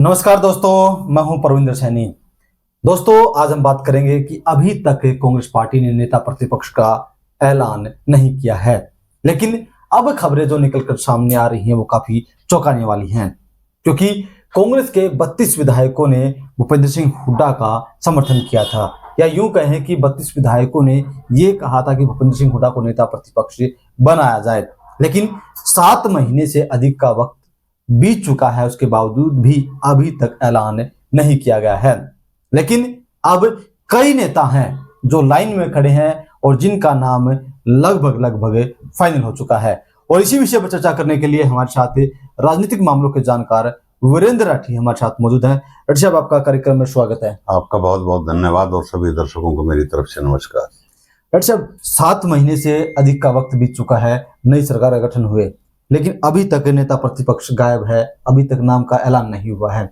नमस्कार दोस्तों, मैं हूं परविंदर सैनी। दोस्तों, आज हम बात करेंगे कि अभी तक कांग्रेस पार्टी ने नेता प्रतिपक्ष का ऐलान नहीं किया है, लेकिन अब खबरें जो निकलकर सामने आ रही हैं वो काफी चौंकाने वाली हैं, क्योंकि कांग्रेस के 32 विधायकों ने भूपेंद्र सिंह हुड्डा का समर्थन किया था, या यूं कहें कि 32 विधायकों ने ये कहा था कि भूपेंद्र सिंह हुड्डा को नेता प्रतिपक्ष बनाया जाए। लेकिन 7 महीने से अधिक का वक्त बीत चुका है, उसके बावजूद भी अभी तक ऐलान नहीं किया गया है। लेकिन अब कई नेता हैं जो लाइन में खड़े हैं और जिनका नाम लगभग फाइनल हो चुका है। और इसी विषय पर चर्चा करने के लिए हमारे साथ राजनीतिक मामलों के जानकार वीरेंद्र राठी हमारे साथ मौजूद हैं। राठी साहब, आपका कार्यक्रम में स्वागत है। आपका बहुत बहुत धन्यवाद और सभी दर्शकों को मेरी तरफ से नमस्कार। राठी साहब, 7 महीने से अधिक का वक्त बीत चुका है, नई सरकार का गठन हुए, लेकिन अभी तक नेता प्रतिपक्ष गायब है, अभी तक नाम का ऐलान नहीं हुआ है।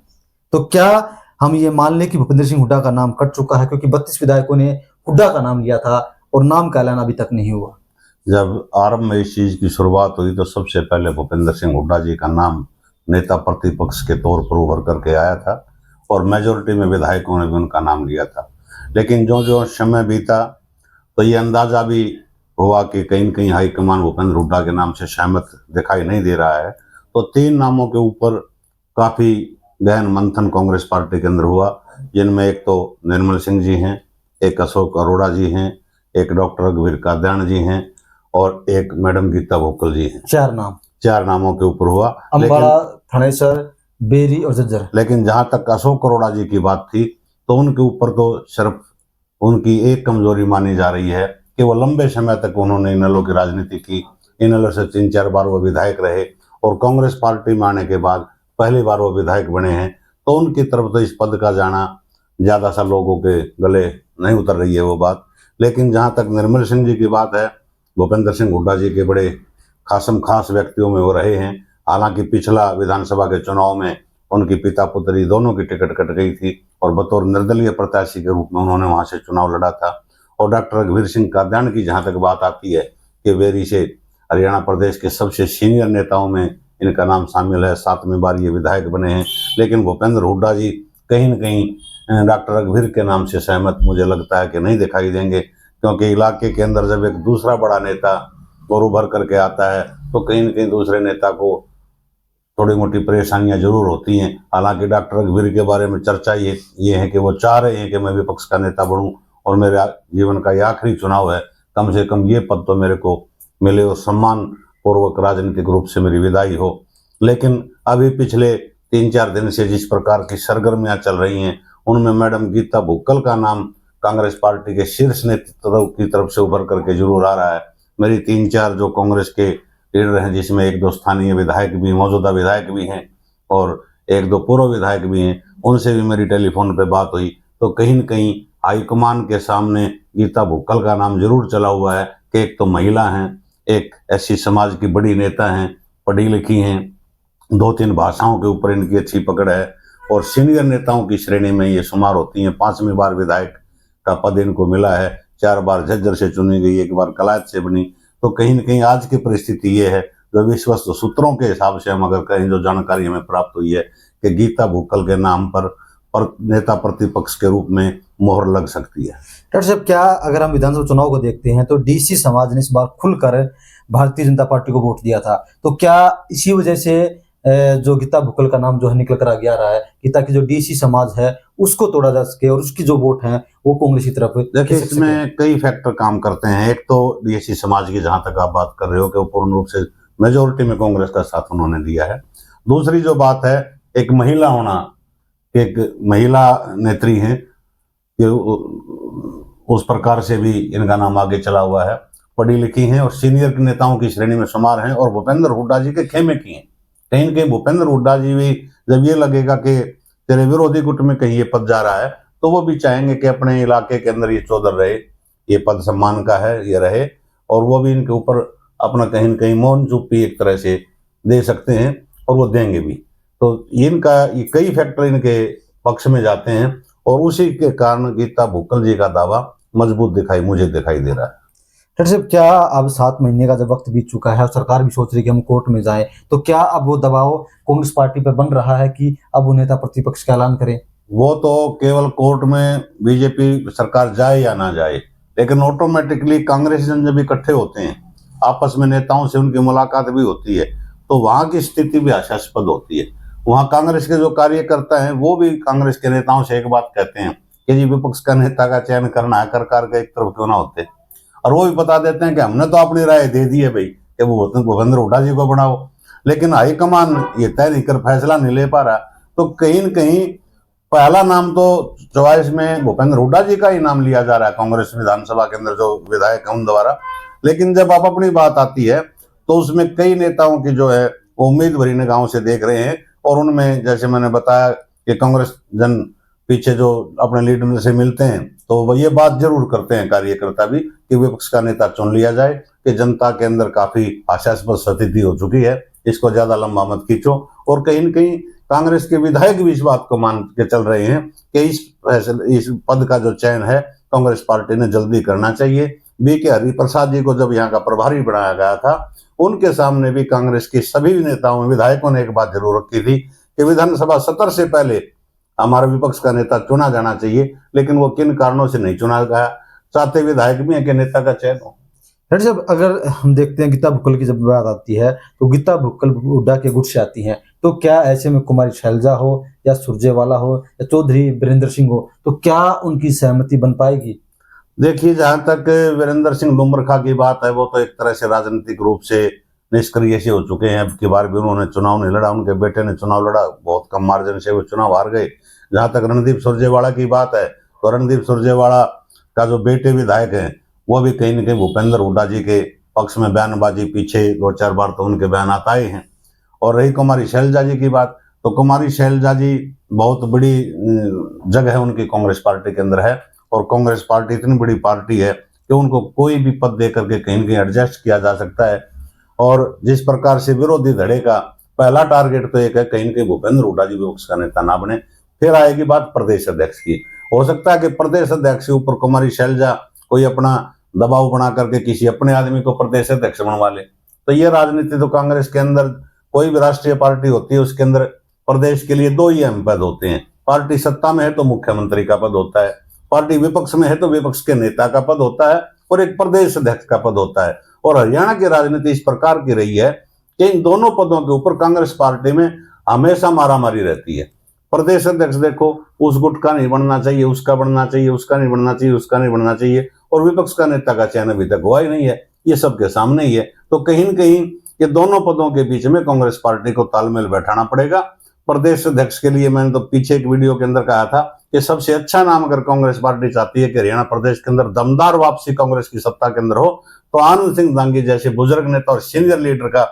तो क्या हम ये मान लें कि भूपेंद्र सिंह हुड्डा का नाम कट चुका है, क्योंकि 32 विधायकों ने हुड्डा का नाम लिया था और नाम का ऐलान अभी तक नहीं हुआ? जब आरंभ में इस चीज की शुरुआत हुई तो सबसे पहले भूपेंद्र सिंह हुड्डा जी का नाम नेता प्रतिपक्ष के तौर पर उभर करके आया था और मेजोरिटी में विधायकों ने भी उनका नाम लिया था। लेकिन जो जो समय बीता तो ये अंदाजा भी हुआ कि कहीं न कहीं हाईकमान भूपेंद्र हुड्डा के नाम से सहमत दिखाई नहीं दे रहा है। तो 3 नामों के ऊपर काफी गहन मंथन कांग्रेस पार्टी के अंदर हुआ, जिनमें एक तो निर्मल सिंह जी हैं, एक अशोक अरोड़ा जी हैं, एक डॉक्टर रघुवीर कादयान जी हैं और एक मैडम गीता भुक्कल जी हैं। 4 नामों के ऊपर हुआ, अंबाला, थानेसर, बेरी और झज्जर। लेकिन जहां तक अशोक अरोड़ा जी की बात थी तो उनके ऊपर तो सिर्फ उनकी एक कमजोरी मानी जा रही है कि वो लंबे समय तक उन्होंने इनेलो की राजनीति की। इनेलो से 3-4 बार वो विधायक रहे और कांग्रेस पार्टी में आने के बाद पहली बार वो विधायक बने हैं, तो उनकी तरफ तो इस पद का जाना ज्यादा सा लोगों के गले नहीं उतर रही है वो बात। लेकिन जहां तक निर्मल सिंह जी की बात है, भूपेंद्र सिंह हुड्डा जी के बड़े खास व्यक्तियों में वो रहे हैं। हालांकि पिछला विधानसभा के चुनाव में उनकी पिता पुत्री दोनों की टिकट कट गई थी और बतौर निर्दलीय प्रत्याशी के रूप में उन्होंने वहां से चुनाव लड़ा था। और डॉक्टर रघुवीर सिंह कादयान की जहां तक बात आती है कि वेरी से हरियाणा प्रदेश के सबसे सीनियर नेताओं में इनका नाम शामिल है, 7वीं बार ये विधायक बने हैं। लेकिन भूपेंद्र हुड्डा जी कहीं न कहीं डॉक्टर रघुवीर के नाम से सहमत मुझे लगता है कि नहीं दिखाई देंगे, क्योंकि इलाके के अंदर जब एक दूसरा बड़ा नेता और उभर करके आता है तो कहीं न कहीं दूसरे नेता को थोड़ी मोटी परेशानियां जरूर होती हैं। हालांकि डॉक्टर रघुवीर के बारे में चर्चा ये है कि वो चाह रहे हैं कि मैं विपक्ष का नेता बनूं और मेरे जीवन का ये आखिरी चुनाव है, कम से कम ये पद तो मेरे को मिले और सम्मान पूर्वक राजनीतिक रूप से मेरी विदाई हो। लेकिन अभी पिछले 3-4 दिन से जिस प्रकार की सरगर्मियां चल रही हैं, उनमें मैडम गीता भुक्कल का नाम कांग्रेस पार्टी के शीर्ष नेतृत्व की तरफ से उभर करके जरूर आ रहा है। मेरी 3-4 जो कांग्रेस के लीडर हैं, जिसमें 1-2 स्थानीय विधायक भी, मौजूदा विधायक भी हैं और 1-2 पूर्व विधायक भी हैं, उनसे भी मेरी टेलीफोन पे बात हुई तो कहीं न कहीं हाईकमान के सामने गीता भुक्कल का नाम जरूर चला हुआ है कि एक तो महिला हैं, एक ऐसी समाज की बड़ी नेता हैं, पढ़ी लिखी हैं, 2-3 भाषाओं के ऊपर इनकी अच्छी पकड़ है और सीनियर नेताओं की श्रेणी में ये शुमार होती हैं। 5वीं बार विधायक का पद इनको मिला है, 4 बार झज्जर से चुनी गई, 1 बार कलायत से बनी। तो कहीं न कहीं आज की परिस्थिति ये है, जो विश्वस्त सूत्रों के हिसाब से हम अगर कहें, जो जानकारी हमें प्राप्त हुई है कि गीता भुक्कल के नाम पर नेता प्रतिपक्ष के रूप में मोहर लग सकती है। डॉक्टर साहब, क्या अगर हम विधानसभा चुनाव को देखते हैं तो डीसी समाज ने इस बार खुलकर भारतीय जनता पार्टी को वोट दिया था, तो क्या इसी वजह से जो गीता भुक्कल का नाम जो है निकल कर आगे आ रहा है कि ताकि जो डीसी समाज है उसको तोड़ा जा सके और उसकी जो वोट है वो कांग्रेस की तरफ? देखिए, इसमें कई फैक्टर काम करते हैं। एक तो डीसी समाज की जहां तक आप बात कर रहे हो कि वो पूर्ण रूप से मेजोरिटी में कांग्रेस का साथ उन्होंने दिया है। दूसरी जो बात है, एक महिला होना, एक महिला नेत्री हैं कि उस प्रकार से भी इनका नाम आगे चला हुआ है, पढ़ी लिखी हैं और सीनियर नेताओं की श्रेणी में शुमार हैं और भूपेंद्र हुड्डा जी के खेमे की हैं। कहीं न कहीं भूपेंद्र हुड्डा जी भी जब ये लगेगा कि तेरे विरोधी गुट में कहीं ये पद जा रहा है तो वो भी चाहेंगे कि अपने इलाके के अंदर ये चौधर रहे, ये पद सम्मान का है, ये रहे, और वो भी इनके ऊपर अपना कहीं न कहीं मौन चुप्पी एक तरह से दे सकते हैं और वो देंगे भी। तो इनका ये कई फैक्टर इनके पक्ष में जाते हैं और उसी के कारण गीता भुक्कल जी का दावा मजबूत मुझे दिखाई दे रहा है। डॉक्टर साहब, क्या अब 7 महीने का जब वक्त बीत चुका है और सरकार भी सोच रही है कि हम कोर्ट में जाएं, तो क्या अब वो दबाव कांग्रेस पार्टी पर बन रहा है कि अब वो नेता प्रतिपक्ष का ऐलान करें? वो तो केवल कोर्ट में बीजेपी सरकार जाए या ना जाए, लेकिन ऑटोमेटिकली कांग्रेस जन जब इकट्ठे होते हैं, आपस में नेताओं से उनकी मुलाकात भी होती है, तो वहां की स्थिति भी हास्यास्पद होती है। वहां कांग्रेस के जो कार्यकर्ता हैं वो भी कांग्रेस के नेताओं से एक बात कहते हैं कि जी विपक्ष का नेता का चयन करना है, कर के एक तरफ क्यों ना होते, और वो भी बता देते हैं कि हमने तो अपनी राय दे दी है भाई कि वो भूपेंद्र हुड्डा जी को बनाओ, लेकिन हाईकमान ये तय नहीं कर, फैसला नहीं ले पा रहा। तो कहीं न कहीं पहला नाम तो चॉइस में भूपेंद्र हुड्डा जी का ही नाम लिया जा रहा है कांग्रेस विधानसभा के अंदर जो विधायक है उन द्वारा, लेकिन जब आप अपनी बात आती है तो उसमें कई नेताओं की जो है वो उम्मीद भरी निगाहों से देख रहे हैं, और उनमें जैसे मैंने बताया कि कांग्रेस जन पीछे जो अपने लीडर से मिलते हैं तो वो ये बात जरूर करते हैं कार्यकर्ता भी कि विपक्ष का नेता चुन लिया जाए, कि जनता के अंदर काफी हास्यास्पद स्थिति हो चुकी है, इसको ज्यादा लंबा मत खींचो। और कहीं न कहीं कांग्रेस के विधायक भी इस बात को मान के चल रहे हैं कि इस पद का जो चयन है कांग्रेस पार्टी ने जल्दी करना चाहिए। बीके हरिप्रसाद जी को जब यहाँ का प्रभारी बनाया गया था, उनके सामने भी कांग्रेस के सभी नेताओं विधायकों ने एक बात जरूर रखी थी कि विधानसभा सत्र से पहले हमारा विपक्ष का नेता चुना जाना चाहिए, लेकिन वो किन कारणों से नहीं चुना गया। चाहते विधायक भी है कि नेता का चयन हो। डॉक्टर साहब, अगर हम देखते हैं गीता भुक्कल की जब बात आती है तो गीता भुक्कल हुड्डा के गुट से आती हैं, तो क्या ऐसे में कुमारी शैलजा हो या सुरजेवाला हो या चौधरी वीरेंद्र सिंह हो, तो क्या उनकी सहमति बन पाएगी? देखिए, जहां तक वीरेंद्र सिंह डुमरखा की बात है, वो तो एक तरह से राजनीतिक रूप से निष्क्रिय से हो चुके हैं। अब की बार भी उन्होंने चुनाव नहीं लड़ा, उनके बेटे ने चुनाव लड़ा, बहुत कम मार्जिन से वो चुनाव हार गए। जहां तक रणदीप सुरजेवाला की बात है, तो रणदीप सुरजेवाला का जो बेटे विधायक हैं वो भी कहीं न कहीं भूपेंद्र हुड्डा जी के पक्ष में बयानबाजी, पीछे 2-4 बार तो उनके बयान आए हैं। और रही कुमारी शैलजा जी की बात, तो कुमारी शैलजा जी बहुत बड़ी जगह है उनकी कांग्रेस पार्टी के अंदर है, और कांग्रेस पार्टी इतनी बड़ी पार्टी है कि उनको कोई भी पद दे करके कहीं न कहीं एडजस्ट किया जा सकता है। और जिस प्रकार से विरोधी धड़े का पहला टारगेट तो एक है कहीं न कहीं भूपेंद्र हुड्डा जी विपक्ष का नेता ना बने। फिर आएगी बात प्रदेश अध्यक्ष की। हो सकता है कि प्रदेश अध्यक्ष के ऊपर कुमारी शैलजा कोई अपना दबाव बना करके किसी अपने आदमी को प्रदेश अध्यक्ष बनवा ले। तो ये राजनीति तो कांग्रेस के अंदर कोई भी राष्ट्रीय पार्टी होती है उसके अंदर प्रदेश के लिए 2 ही अहम पद होते हैं। पार्टी सत्ता में है तो मुख्यमंत्री का पद होता है, पार्टी विपक्ष में है तो विपक्ष के नेता का पद होता है, और एक प्रदेश अध्यक्ष का पद होता है। और हरियाणा की राजनीति इस प्रकार की रही है कि इन दोनों पदों के ऊपर कांग्रेस पार्टी में हमेशा मारामारी रहती है। प्रदेश अध्यक्ष देखो, उस गुट का नहीं बनना चाहिए, उसका बनना चाहिए, उसका नहीं बनना चाहिए, उसका नहीं बनना चाहिए, और विपक्ष का नेता का चयन अभी तक हुआ ही नहीं है, ये सबके सामने ही है। तो कहीं न कहीं ये दोनों पदों के बीच में कांग्रेस पार्टी को तालमेल बैठाना पड़ेगा। प्रदेश अध्यक्ष के लिए मैंने तो पीछे एक वीडियो के अंदर कहा था कि सबसे अच्छा नाम अगर कांग्रेस पार्टी चाहती है कि हरियाणा प्रदेश के अंदर दमदार वापसी कांग्रेस की सत्ता के अंदर हो, तो आनंद सिंह दांगी जैसे बुजुर्ग नेता और सीनियर लीडर का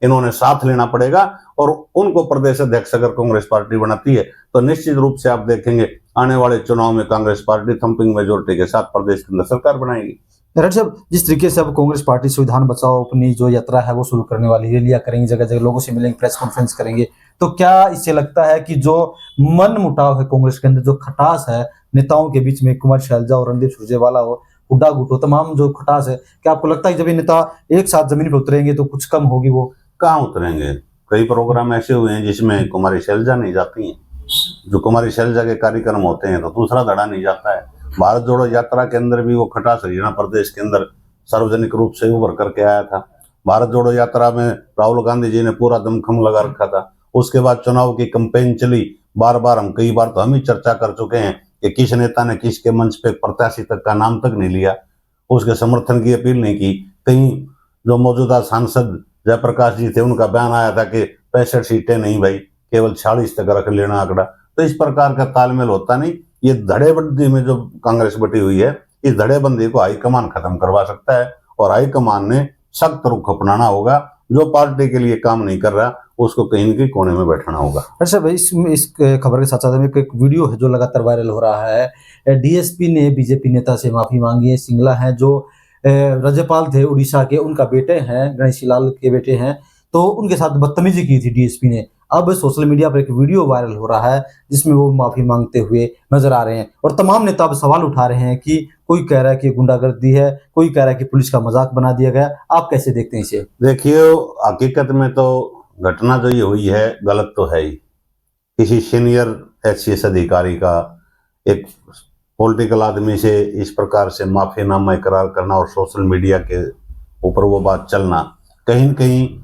इन्होंने साथ लेना पड़ेगा। और उनको प्रदेश अध्यक्ष अगर कांग्रेस पार्टी बनाती है तो निश्चित रूप से आप देखेंगे आने वाले चुनाव में कांग्रेस पार्टी थम्पिंग मेजोरिटी के साथ प्रदेश के अंदर सरकार बनाएगी। डॉक्टर साहब, जिस तरीके से अब कांग्रेस पार्टी संविधान बचाओ अपनी जो यात्रा है वो शुरू करने वाली है, रैलियां करेंगे, जगह जगह लोगों से मिलेंगे, प्रेस कॉन्फ्रेंस करेंगे, तो क्या इससे लगता है कि जो मन मुटाव है कांग्रेस के अंदर, जो खटास है नेताओं के बीच में, कुमार शैलजा और रणदीप सुरजेवाला हो, हुड्डा गुट हो, तमाम जो खटास है, क्या आपको लगता है कि जब ये नेता एक साथ जमीन पर उतरेंगे तो कुछ कम होगी? वो कहाँ उतरेंगे? कई प्रोग्राम ऐसे हुए हैं जिसमें कुमारी शैलजा नहीं जाती हैं। जो कुमारी शैलजा के कार्यक्रम होते हैं तो दूसरा धड़ा नहीं जाता है। भारत जोड़ो यात्रा के अंदर भी वो खटास हरियाणा प्रदेश के अंदर सार्वजनिक रूप से उभर करके आया था। भारत जोड़ो यात्रा में राहुल गांधी जी ने पूरा दमखम लगा रखा था। उसके बाद चुनाव की कैंपेन चली, बार बार कई बार तो हम ही चर्चा कर चुके हैं कि किस नेता ने किसके मंच पे प्रत्याशी तक का नाम तक नहीं लिया, उसके समर्थन की अपील नहीं की। कहीं जो मौजूदा सांसद जयप्रकाश जी थे उनका बयान आया था कि 65 सीटें नहीं भाई, केवल 46 तक रख लेना आंकड़ा। तो इस प्रकार का तालमेल होता नहीं। ये धड़ेबंदी में जो कांग्रेस बटी हुई है, इस धड़ेबंदी को हाईकमान खत्म करवा सकता है, और हाईकमान ने सख्त रुख अपनाना होगा। जो पार्टी के लिए काम नहीं कर रहा उसको कहीं न कहीं कोने में बैठाना होगा। अच्छा भाई, इस खबर के साथ साथ में एक वीडियो है जो लगातार वायरल हो रहा है। डीएसपी ने बीजेपी नेता से माफी मांगी है। सिंगला हैं जो राज्यपाल थे उड़ीसा के, उनका बेटे हैं, गणेशी लाल के बेटे हैं, तो उनके साथ बदतमीजी की थी डीएसपी ने। अब सोशल मीडिया पर एक वीडियो वायरल हो रहा है जिसमें वो माफी मांगते हुए नजर आ रहे हैं और तमाम नेता अब सवाल उठा रहे हैं कि कोई कह रहा है कि गुंडागर्दी है, कोई कह रहा है कि पुलिस का मजाक बना दिया गया। आप कैसे देखते हैं इसे? देखिए, हकीकत में तो घटना जो ये हुई है गलत तो है ही। किसी सीनियर एचसीएस अधिकारी का एक पॉलिटिकल आदमी से इस प्रकार से माफीनामा इकरार करना और सोशल मीडिया के ऊपर वो बात चलना, कहीं न कहीं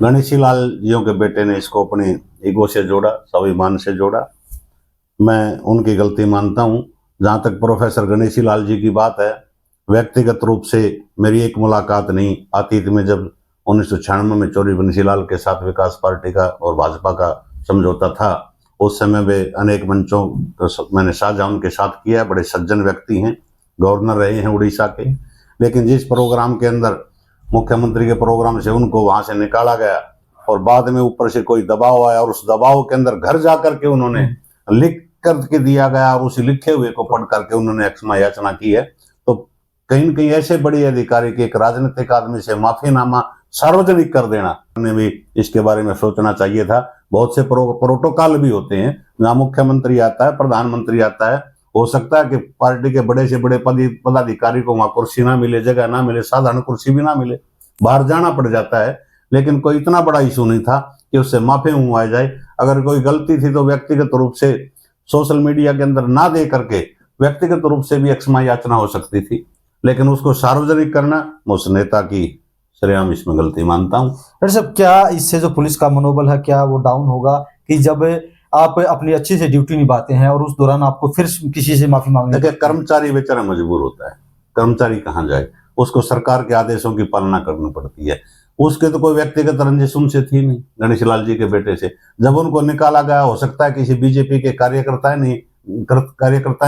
गणेशी लाल जियों के बेटे ने इसको अपने ईगो से जोड़ा, स्वाभिमान से जोड़ा। मैं उनकी गलती मानता हूँ। जहाँ तक प्रोफेसर गणेशी लाल जी की बात है, व्यक्तिगत रूप से मेरी एक मुलाकात नहीं। अतीत में जब 1996 में चौधरी बंसी लाल के साथ विकास पार्टी का और भाजपा का समझौता था, उस समय वे अनेक मंचों मैंने साझा उनके साथ किया है। बड़े सज्जन व्यक्ति हैं, गवर्नर रहे हैं उड़ीसा के। लेकिन जिस प्रोग्राम के अंदर मुख्यमंत्री के प्रोग्राम से उनको वहां से निकाला गया और बाद में ऊपर से कोई दबाव आया और उस दबाव के अंदर घर जाकर के उन्होंने लिख करके दिया गया और उस लिखे हुए को पढ़ करके उन्होंने क्षमा याचना की है, तो कहीं न कहीं ऐसे बड़े अधिकारी के एक राजनीतिक आदमी से माफीनामा सार्वजनिक कर देना, उन्हें भी इसके बारे में सोचना चाहिए था। बहुत से प्रोटोकॉल भी होते हैं, जहाँ मुख्यमंत्री आता है, प्रधानमंत्री आता है, हो सकता है कि पार्टी के बड़े से बड़े पदाधिकारी को वहां कुर्सी ना मिले, जगह ना मिले, साधारण कुर्सी भी ना मिले, बाहर जाना पड़ जाता है। लेकिन कोई इतना बड़ा इशू नहीं था कि उससे माफी मंगवाई जाए। अगर कोई गलती थी तो व्यक्तिगत रूप से सोशल मीडिया के अंदर ना दे करके व्यक्तिगत रूप से भी क्षमा याचना हो सकती थी, लेकिन उसको सार्वजनिक करना, उस नेता की श्रेयाम इसमें गलती मानता हूँ। डॉक्टर साहब, क्या इससे जो पुलिस का मनोबल है क्या वो डाउन होगा कि जब आप अपनी अच्छी से ड्यूटी निभाते हैं और उस दौरान आपको फिर किसी से माफी मांगने? देखिए, कर्मचारी बेचारा मजबूर होता है, कर्मचारी कहाँ जाए, उसको सरकार के आदेशों की पालना करनी पड़ती है। उसके तो कोई व्यक्तिगत रंजिश उनसे थी नहीं, गणेश लाल जी के बेटे से। जब उनको निकाला गया, हो सकता है किसी बीजेपी के कार्यकर्ता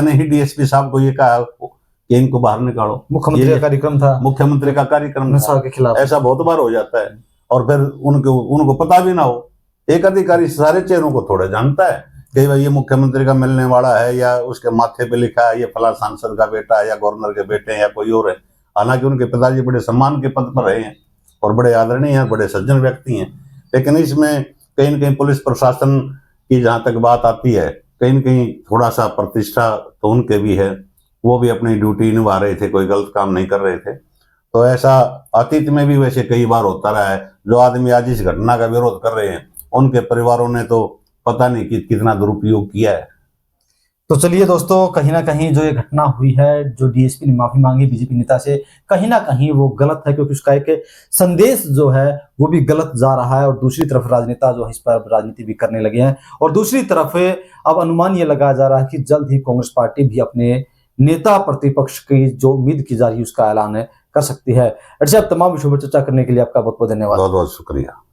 ने ही डीएसपी साहब को ये कहा कि इनको बाहर निकालो। मुख्यमंत्री का कार्यक्रम था, मुख्यमंत्री का कार्यक्रम नशा के खिलाफ। ऐसा बहुत बार हो जाता है और फिर उनको पता भी ना हो। एक अधिकारी सारे चेहरों को थोड़ा जानता है कि भाई ये मुख्यमंत्री का मिलने वाला है, या उसके माथे पे लिखा है ये फला सांसद का बेटा है, या गवर्नर के बेटे हैं, या कोई और है। हालांकि उनके पिताजी बड़े सम्मान के पद पर रहे हैं और बड़े आदरणीय हैं, बड़े सज्जन व्यक्ति हैं। लेकिन इसमें कहीं न कहीं पुलिस प्रशासन की जहाँ तक बात आती है, कहीं न कहीं थोड़ा सा प्रतिष्ठा तो उनके भी है, वो भी अपनी ड्यूटी निभा रहे थे, कोई गलत काम नहीं कर रहे थे। तो ऐसा अतीत में भी वैसे कई बार होता रहा है। जो आदमी आज इस घटना का विरोध कर रहे हैं, उनके परिवारों ने तो पता नहीं कि कितना दुरुपयोग किया है। तो चलिए दोस्तों, कहीं ना कहीं जो ये घटना हुई है, जो डीएसपी ने माफी मांगी बीजेपी नेता से, कहीं ना कहीं वो गलत है, क्योंकि उसका एक संदेश जो है वो भी गलत जा रहा है और दूसरी तरफ राजनेता जो है इस पर राजनीति भी करने लगे हैं। और दूसरी तरफ अब अनुमान ये लगाया जा रहा है कि जल्द ही कांग्रेस पार्टी भी अपने नेता प्रतिपक्ष की जो उम्मीद की जा रही है उसका ऐलान कर सकती है। अच्छा, अब तमाम विषयों पर चर्चा करने के लिए आपका बहुत बहुत धन्यवाद। बहुत बहुत शुक्रिया।